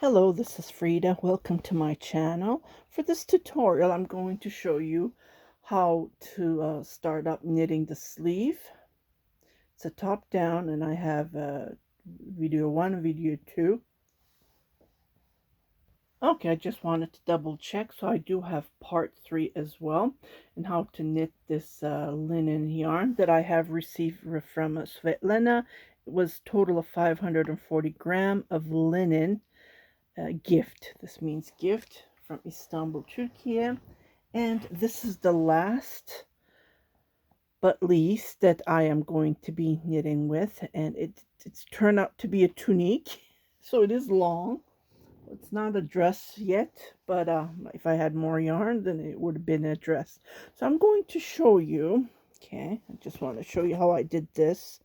Hello, this is Frida. Welcome to my channel. For this tutorial, I'm going to show you how to start up knitting the sleeve. It's a top down, and I have video 1, video 2. Okay, I just wanted to double check, so I do have part 3 as well, and how to knit this linen yarn that I have received from Svetlana. It was total of 540 gram of linen. Gift. This means gift from Istanbul, Turkey. And this is the last but least that I am going to be knitting with. And it's turned out to be a tunique. So it is long. It's not a dress yet, but if I had more yarn, then it would have been a dress. So I'm going to show you. Okay, I just want to show you how I did this.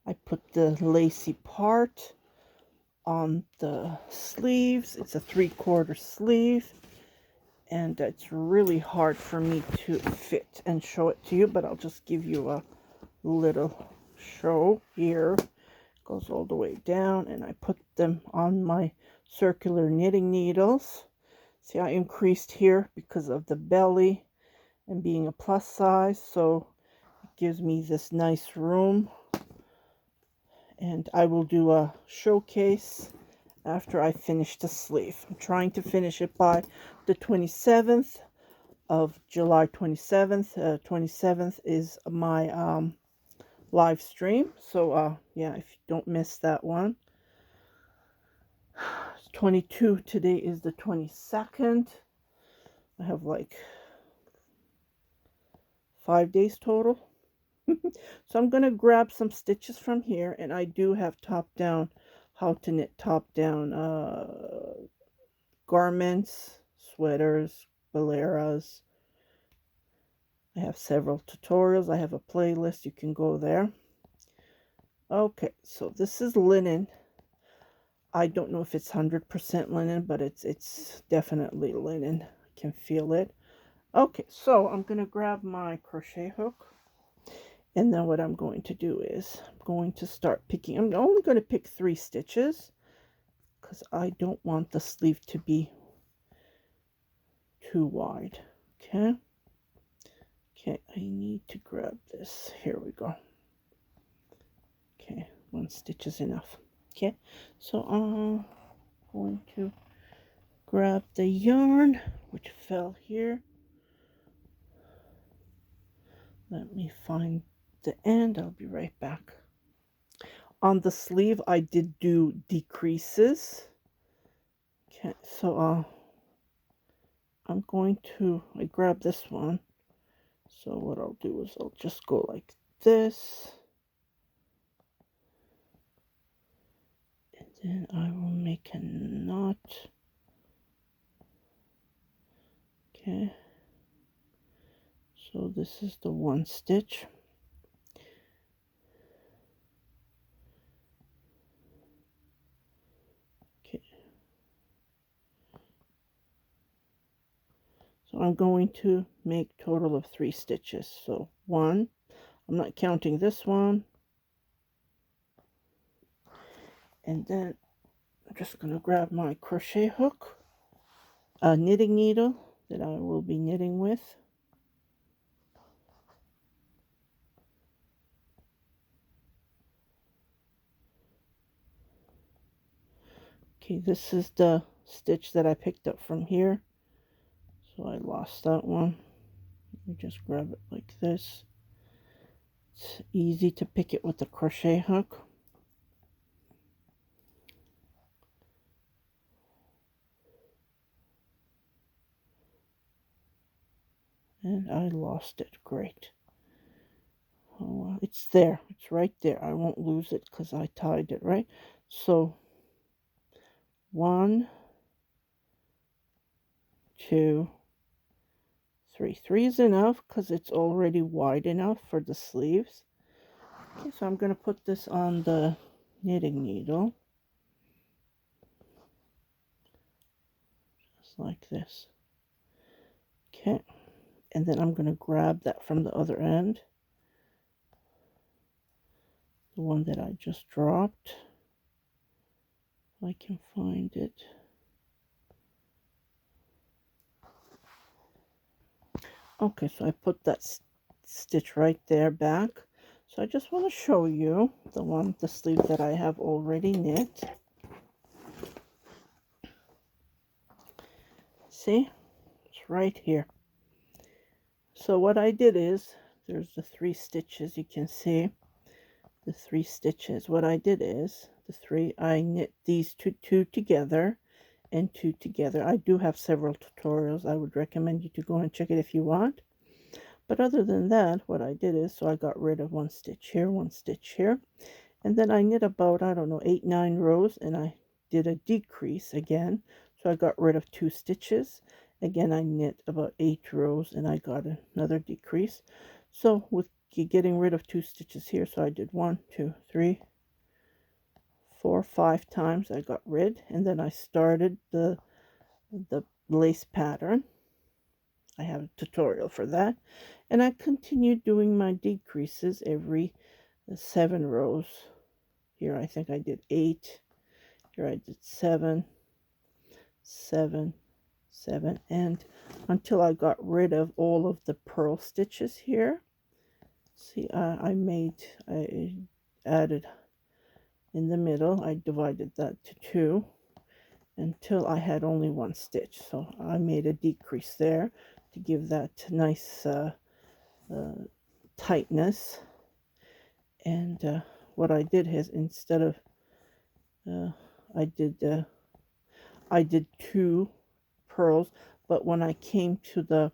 I put the lacy part on the sleeves. It's a 3/4 sleeve, and it's really hard for me to fit and show it to you, but I'll just give you a little show here. It goes all the way down, and I put them on my circular knitting needles. See, I increased here because of the belly and being a plus size, so it gives me this nice room. And I will do a showcase after I finish the sleeve. I'm trying to finish it by the 27th of July. 27th is my live stream, so yeah, if you don't miss that one. 22 today is the 22nd. I have like 5 days total. So I'm going to grab some stitches from here, and I do have top down, how to knit top down garments, sweaters, boleras. I have several tutorials. I have a playlist. You can go there. Okay, so this is linen. I don't know if it's 100% linen, but it's definitely linen. I can feel it. Okay, so I'm going to grab my crochet hook. And then what I'm going to do is I'm going to start picking. I'm only going to pick 3 stitches because I don't want the sleeve to be too wide. Okay. Okay, I need to grab this. Here we go. Okay, 1 stitch is enough. Okay, so I'm going to grab the yarn, which fell here. Let me find the end. I'll be right back. On the sleeve, I did do decreases. Okay, so I'm going to, I grab this one. So what I'll do is I'll just go like this. And then I will make a knot. Okay. So this is the 1 stitch. Okay. So I'm going to make total of 3 stitches. So 1, I'm not counting this one. And then I'm just going to grab my crochet hook, a knitting needle that I will be knitting with. Okay, this is the stitch that I picked up from here. So I lost that one. Let me just grab it like this. It's easy to pick it with the crochet hook. And I lost it. Great. Oh, it's there. It's right there. I won't lose it because I tied it, right? So 1, 2, 3. 3 is enough because it's already wide enough for the sleeves. Okay, so I'm going to put this on the knitting needle. Just like this. Okay. And then I'm going to grab that from the other end. The one that I just dropped. If I can find it. Okay, so I put that stitch right there back. So I just want to show you the sleeve that I have already knit. See, it's right here. So what I did is, there's the 3 stitches, you can see the 3 stitches. What I did is, I knit these two together and 2 together. I do have several tutorials. I would recommend you to go and check it if you want. But other than that, what I did is, so I got rid of 1 stitch here, 1 stitch here. And then I knit about, I don't know, 8, 9 rows, and I did a decrease again. So I got rid of 2 stitches. Again, I knit about 8 rows, and I got another decrease. So with getting rid of 2 stitches here, so I did 1, 2, 3, 4, 5 times I got rid, and then I started the lace pattern. I have a tutorial for that, and I continued doing my decreases every 7 rows. Here I think I did 8. Here I did 7, 7, 7, and until I got rid of all of the purl stitches here. See, I added in the middle, I divided that to 2 until I had only 1 stitch. So I made a decrease there to give that nice tightness. And what I did is, instead of I did 2 purls, but when I came to the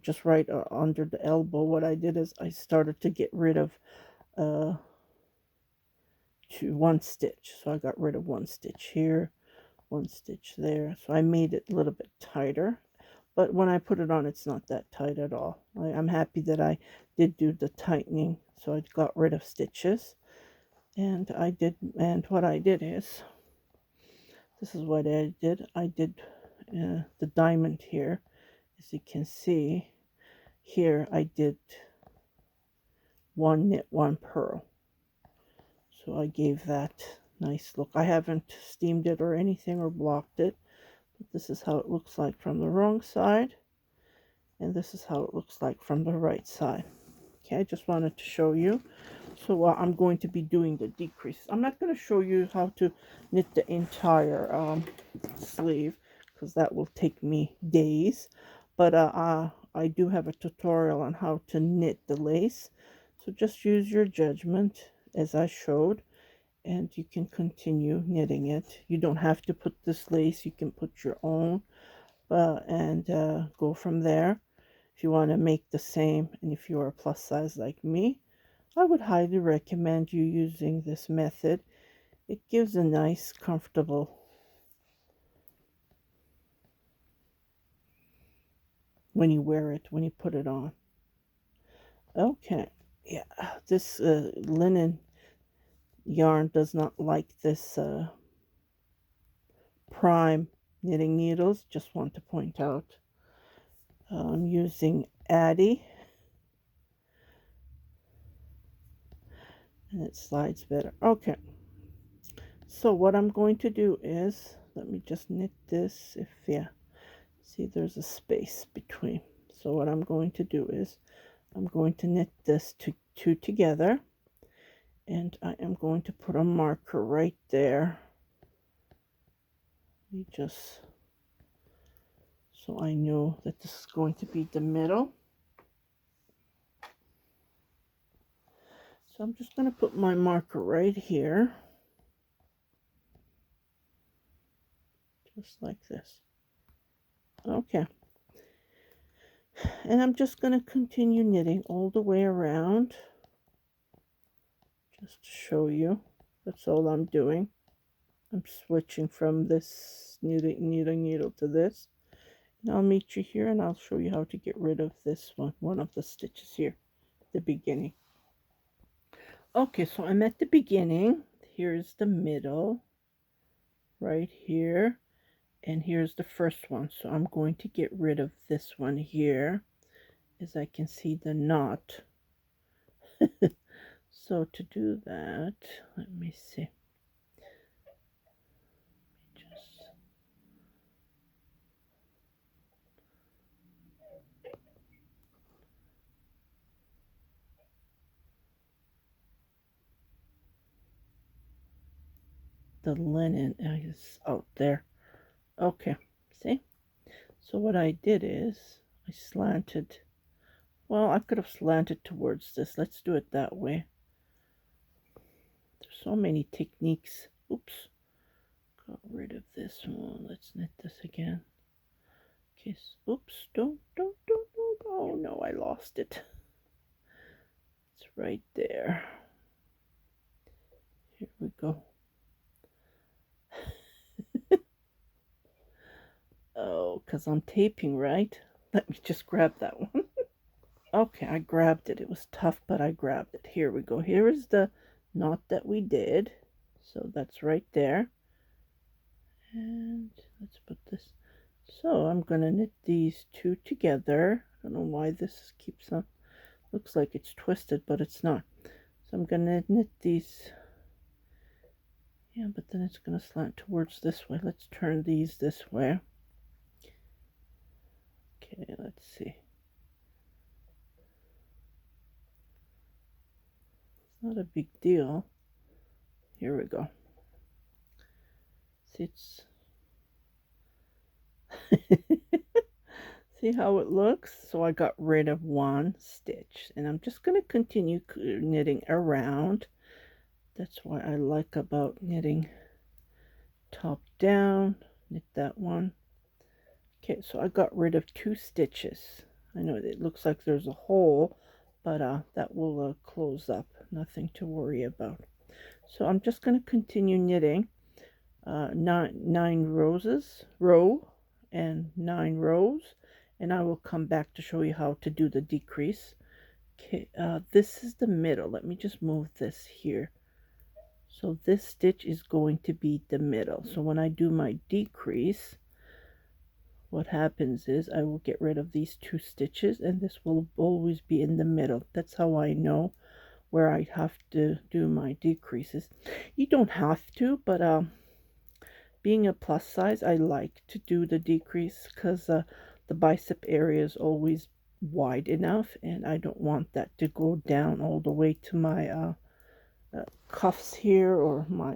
just right under the elbow, what I did is I started to get rid of 1 stitch. So I got rid of 1 stitch here, 1 stitch there. So I made it a little bit tighter, but when I put it on, it's not that tight at all. I'm happy that I did do the tightening, so I got rid of stitches. And what I did is, this is what I did. I did the diamond here. As you can see here, I did 1 knit, 1 purl. So I gave that nice look. I haven't steamed it or anything or blocked it, but this is how it looks like from the wrong side, and this is how it looks like from the right side. Okay, I just wanted to show you. So I'm going to be doing the decrease. I'm not going to show you how to knit the entire sleeve, because that will take me days. But I do have a tutorial on how to knit the lace. So just use your judgment as I showed, and you can continue knitting it. You don't have to put this lace. You can put your own and go from there. If you want to make the same, and if you are plus size like me, I would highly recommend you using this method. It gives a nice, comfortable when you wear it, when you put it on. Okay, yeah, this linen yarn does not like this prime knitting needles. Just want to point out. I'm using Addie, and it slides better. Okay, so what I'm going to do is, let me just knit this. See, there's a space between. So what I'm going to do is, I'm going to knit this two together, and I am going to put a marker right there. Just so I know that this is going to be the middle. So I'm just going to put my marker right here, just like this. Okay, and I'm just going to continue knitting all the way around, just to show you. That's all I'm doing. I'm switching from this knitting needle to this. And I'll meet you here, and I'll show you how to get rid of this one of the stitches here at the beginning. Okay, so I'm at the beginning. Here's the middle right here, and here's the first one. So I'm going to get rid of this one here, as I can see the knot. So to do that, let me see. the linen is out there. Okay, see? So what I did is I slanted. Well, I could have slanted towards this. Let's do it that way. There's so many techniques. Oops. Got rid of this one. Let's knit this again. Okay. Oops. Don't. Oh no, I lost it. It's right there. Here we go. Oh, because I'm taping, right? Let me just grab that one. Okay, I grabbed it. It was tough, but I grabbed it. Here we go. Here is the knot that we did. So that's right there. And let's put this. So I'm going to knit these two together. I don't know why this keeps on. Looks like it's twisted, but it's not. So I'm going to knit these. Yeah, but then it's going to slant towards this way. Let's turn these this way. Okay, let's see. It's not a big deal. Here we go. See, it's see how it looks? So I got rid of one stitch, and I'm just going to continue knitting around. That's what I like about knitting top down. Knit that one. Okay, so I got rid of 2 stitches. I know it looks like there's a hole, but that will close up. Nothing to worry about. So I'm just going to continue knitting 9 row and 9 rows, and I will come back to show you how to do the decrease. Okay, this is the middle. Let me just move this here. So this stitch is going to be the middle. So when I do my decrease, what happens is I will get rid of these 2 stitches, and this will always be in the middle. That's how I know where I have to do my decreases. You don't have to, but being a plus size, I like to do the decrease because the bicep area is always wide enough, and I don't want that to go down all the way to my cuffs here, or my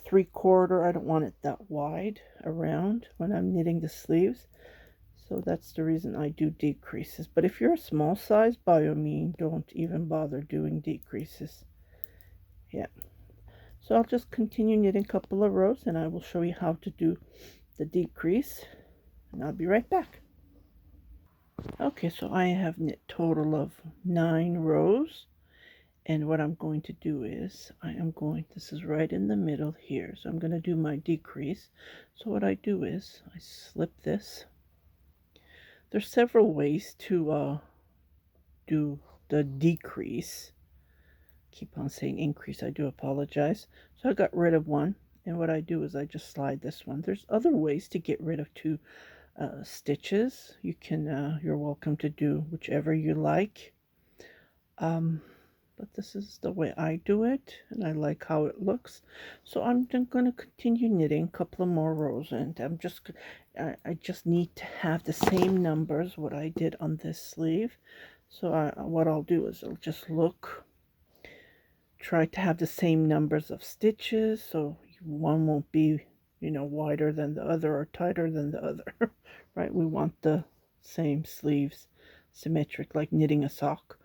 3/4. I don't want it that wide around when I'm knitting the sleeves. So that's the reason I do decreases. But if you're a small size, by all means, don't even bother doing decreases. Yeah. So I'll just continue knitting a couple of rows, and I will show you how to do the decrease, and I'll be right back. Okay, so I have knit total of 9 rows, and what I'm going to do is this is right in the middle here, so I'm going to do my decrease. So what I do is I slip this. There's several ways to do the decrease. Keep on saying increase, I do apologize. So I got rid of one, and what I do is I just slide this one. There's other ways to get rid of 2 stitches. You can you're welcome to do whichever you like, but this is the way I do it, and I like how it looks. So I'm going to continue knitting a couple of more rows, and I just need to have the same numbers what I did on this sleeve. So what I'll do is I'll just try to have the same numbers of stitches, so one won't be, wider than the other or tighter than the other. Right? We want the same sleeves, symmetric, like knitting a sock.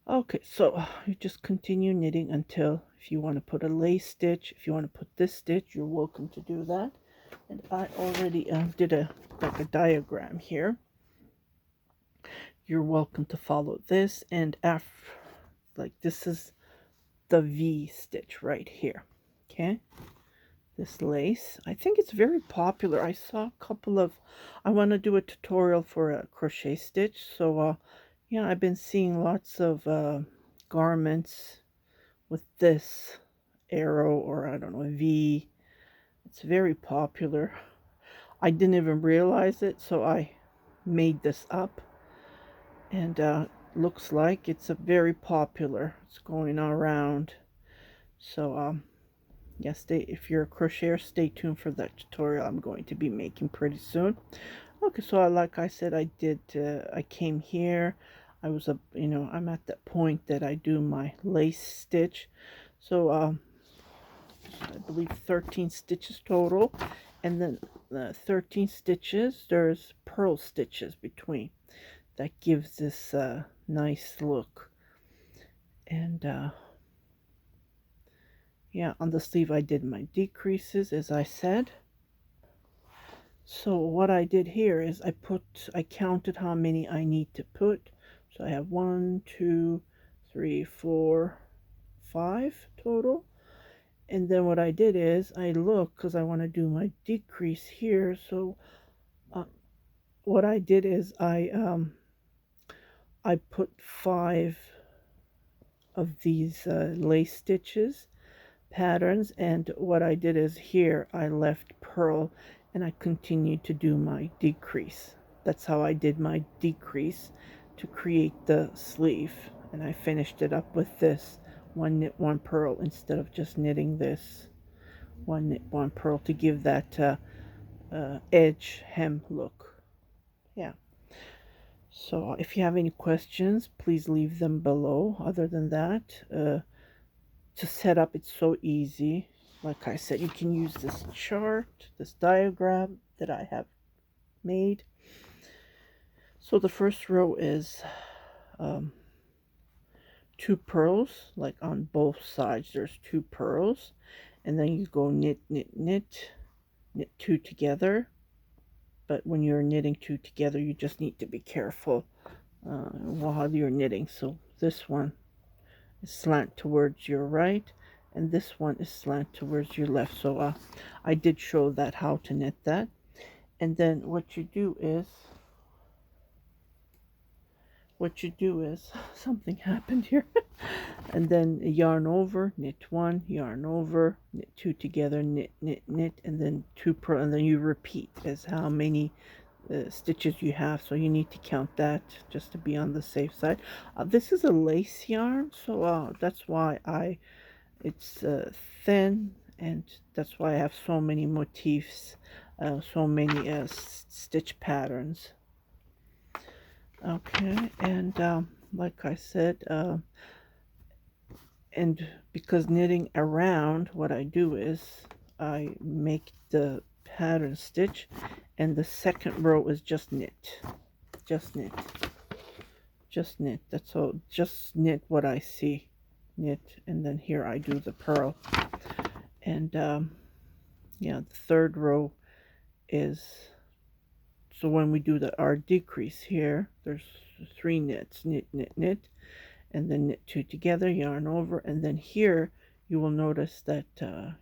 Okay, so you just continue knitting until, if you want to put a lace stitch, if you want to put this stitch, you're welcome to do that. And I already did a diagram here. You're welcome to follow this, and like this is the V stitch right here. Okay, this lace, I think it's very popular. I saw a couple of, I want to do a tutorial for a crochet stitch, so yeah, I've been seeing lots of garments with this arrow, or I don't know, V. It's very popular. I didn't even realize it, so I made this up, and looks like it's a very popular. It's going around. So yes, if you're a crocheter, stay tuned for that tutorial I'm going to be making pretty soon. Okay, so like I said, I came here. I was I'm at that point that I do my lace stitch. So I believe 13 stitches total, and then 13 stitches, there's purl stitches between. That gives this nice look. And yeah, on the sleeve I did my decreases, as I said. So what I did here is I counted how many I need to put. So I have 1, 2, 3, 4, 5 total. And then what I did is I look, because I want to do my decrease here. So what I did is I put 5 of these lace stitches patterns, and what I did is here I left purl and I continued to do my decrease. That's how I did my decrease to create the sleeve, and I finished it up with this one knit, one purl, instead of just knitting this one knit, one purl, to give that edge hem look. Yeah. So if you have any questions, please leave them below. Other than that, to set up, it's so easy. Like I said, you can use this chart, this diagram that I have made. So the first row is 2 purls, like on both sides there's 2 purls, and then you go knit, knit, knit, knit 2 together. But when you're knitting 2 together, you just need to be careful while you're knitting. So this one is slant towards your right, and this one is slant towards your left. So I did show that, how to knit that. And then what you do is something happened here. And then yarn over, knit 1, yarn over, knit 2 together, knit, knit, knit, and then 2 purl, and then you repeat as how many stitches you have. So you need to count that just to be on the safe side. This is a lace yarn, so that's why it's thin, and that's why I have so many motifs, so many stitch patterns. Okay, and like I said, and because knitting around, what I do is I make the pattern stitch, and the second row is just knit, just knit, just knit. That's all. Just knit what I see, knit, and then here I do the purl. And yeah, the third row is, so when we do our decrease here, there's 3 knits, knit, knit, knit, and then knit 2 together, yarn over, and then here you will notice that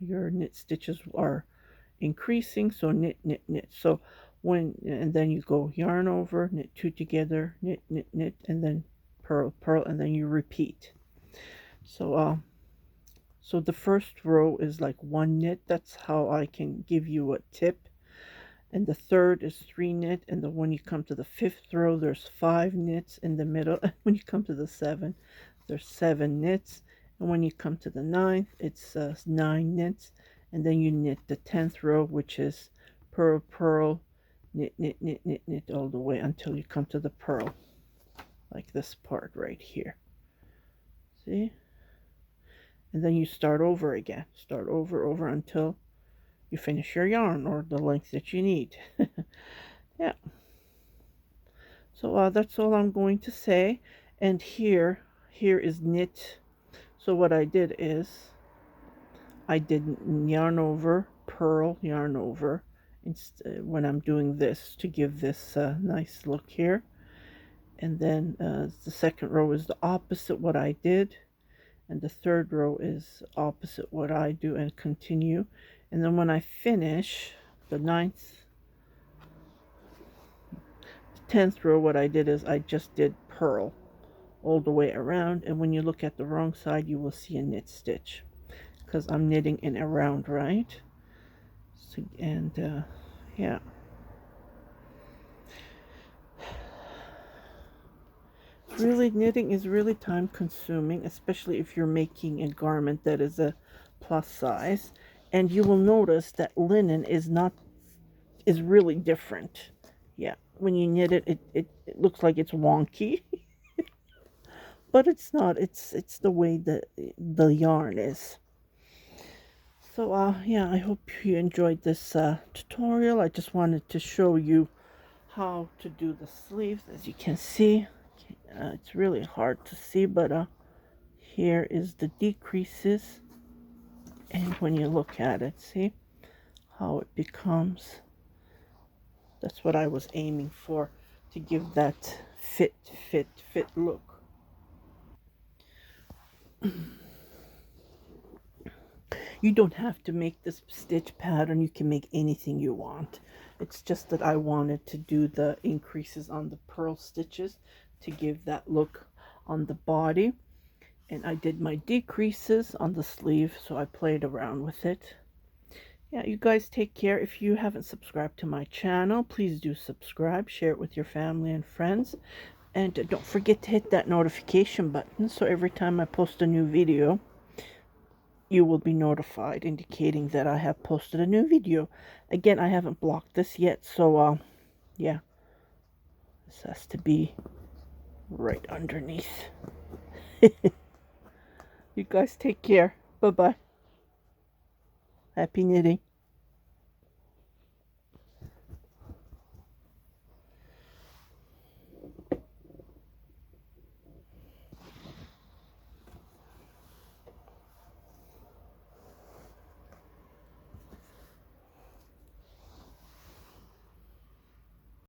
your knit stitches are increasing, so knit, knit, knit. So and then you go yarn over, knit 2 together, knit, knit, knit, and then purl, purl, and then you repeat. So so the first row is like 1 knit. That's how I can give you a tip. And the third is 3 knit, and then when you come to the 5th row, there's 5 knits in the middle, and when you come to the 7th, there's 7 knits, and when you come to the 9th, it's 9 knits, and then you knit the 10th row, which is purl, purl, knit, knit, knit, knit, knit, all the way until you come to the purl, like this part right here. See? And then you start over again, start over until you finish your yarn, or the length that you need. Yeah. So that's all I'm going to say. And here is knit. So what I did is I did yarn over, purl, yarn over when I'm doing this, to give this nice look here. And then the second row is the opposite what I did, and the third row is opposite what I do, and continue. And then when I finish the 9th, 10th row, what I did is I just did purl all the way around, and when you look at the wrong side, you will see a knit stitch, because I'm knitting in around, right? So, and yeah. Really, knitting is really time consuming, especially if you're making a garment that is a plus size. And you will notice that linen is really different. Yeah, when you knit it, it looks like it's wonky. But it's not. It's the way the yarn is. So yeah, I hope you enjoyed this tutorial. I just wanted to show you how to do the sleeves. As you can see, it's really hard to see, but here is the decreases, and when you look at it, see how it becomes. That's what I was aiming for, to give that fit look. You don't have to make this stitch pattern. You can make anything you want. It's just that I wanted to do the increases on the purl stitches to give that look on the body. And I did my decreases on the sleeve, so I played around with it. Yeah, you guys take care. If you haven't subscribed to my channel, please do subscribe. Share it with your family and friends. And don't forget to hit that notification button so every time I post a new video, you will be notified, indicating that I have posted a new video. Again, I haven't blocked this yet, so yeah, this has to be right underneath. You guys take care. Bye bye. Happy knitting.